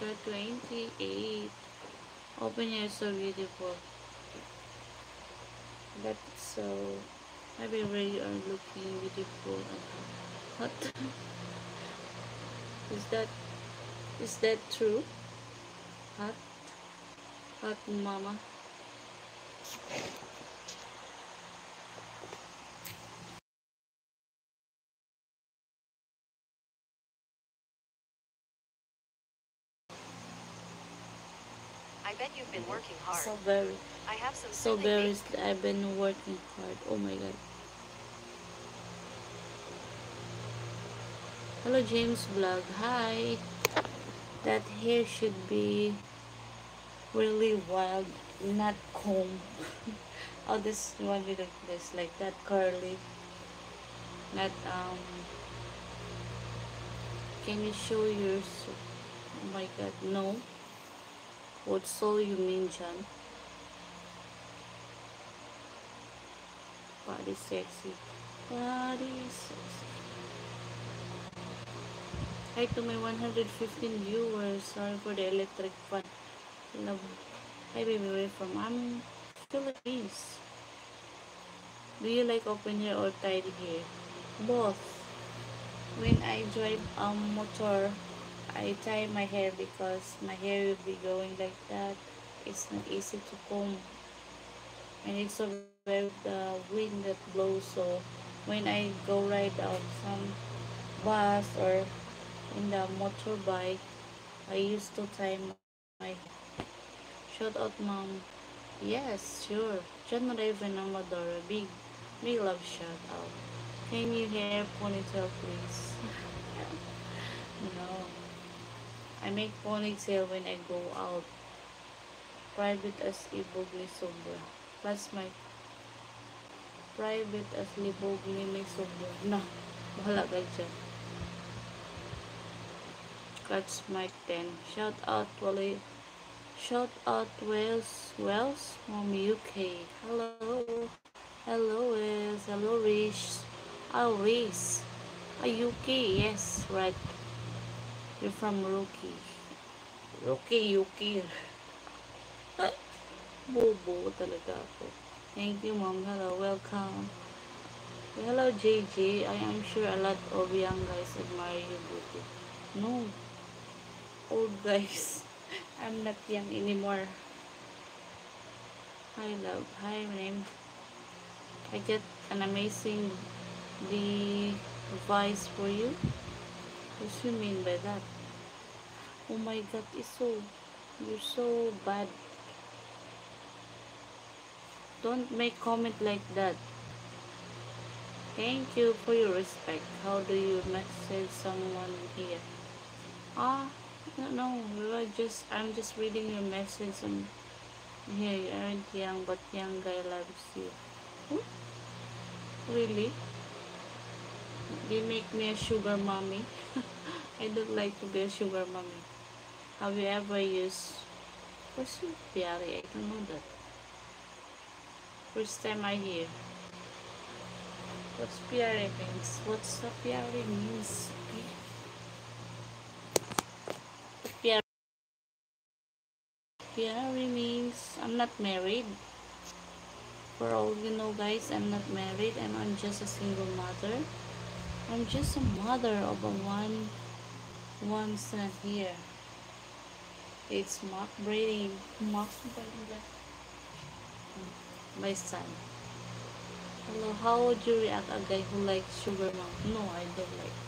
got 28. Open here, so beautiful. That's so. Everywhere you are looking beautiful and hot. Is that true? Hot, hot mama. I bet you've been working hard. So very, I have some so silly very. bake. I've been working hard. Oh my god. Hello, James Vlog. Hi. That hair should be really wild, not comb. Oh, this one with this like that curly, not Can you show yours? Oh my god, no. What so you mean, John? Body sexy. Body sexy. Hi to my 115 viewers. Sorry for the electric fan. Love. Hi, baby, where from? I'm Philippines. Do you like open hair or tied hair? Both. When I drive a motor, I tie my hair because my hair will be going like that. It's not easy to comb. And it's so very the wind that blows. So when I go ride out some bus or in the motorbike, I used to tie my hair. Shout out, mom. Yes, sure. John Raven Amadora, big love shout out. Can you hair ponytail, please? No. I make ponytail when I go out. Private as ibogli sobra. Plus my private as libogli may sobra. No. Bahala ka dyan. Catch Mike 10. Shout out Wells from UK. Hello. Hello Wells. Hello Rish. Oh Rish. UK. Yes, right. You're from Rookie. Rookie, UK. Bobo talaga ako. Thank you, Mom. Hello, welcome. Hello, JJ. I am sure a lot of young guys admire you, beauty. No, old guys. I'm not young anymore. Hi, love. Hi, my name. I get an amazing device for you. What do you mean by that? Oh my God, you're so bad. Don't make comment like that. Thank you for your respect. How do you message someone here? Ah, no, I'm just reading your message on here. You aren't young, but young guy loves you. Hmm? Really? They make me a sugar mommy. I don't like to be a sugar mommy. Have you ever used what's your piari? I don't know that. First time I hear. What's piari means? What's a piari means? Piari, piari means I'm not married. For all you know, guys, I'm not married and I'm just a single mother. I'm just a mother of a one son here. It's mock breeding. Mock breeding. My son. Hello, how would you react a guy who likes sugar mom? No, I don't like.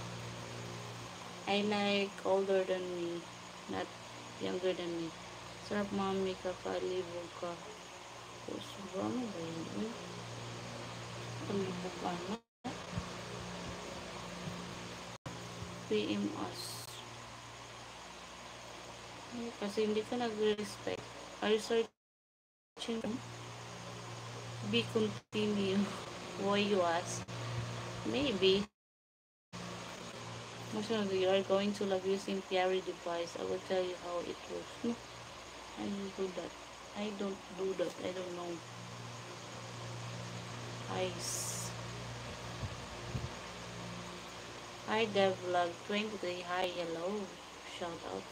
I like older than me, not younger than me. Sarap mami kapalibog ka. O, sobrang ano ba yun? Uy, palibog ka na. PM us. Ay, kasi hindi ka nag-respect. Are you searching? Be continue. Why you ask? Maybe. Most of you are going to love using Piari device. I will tell you how it works. No, I don't do that. I don't do that. I don't know. Ice. Hi, Devlog 23. Hi, hello. Shout out.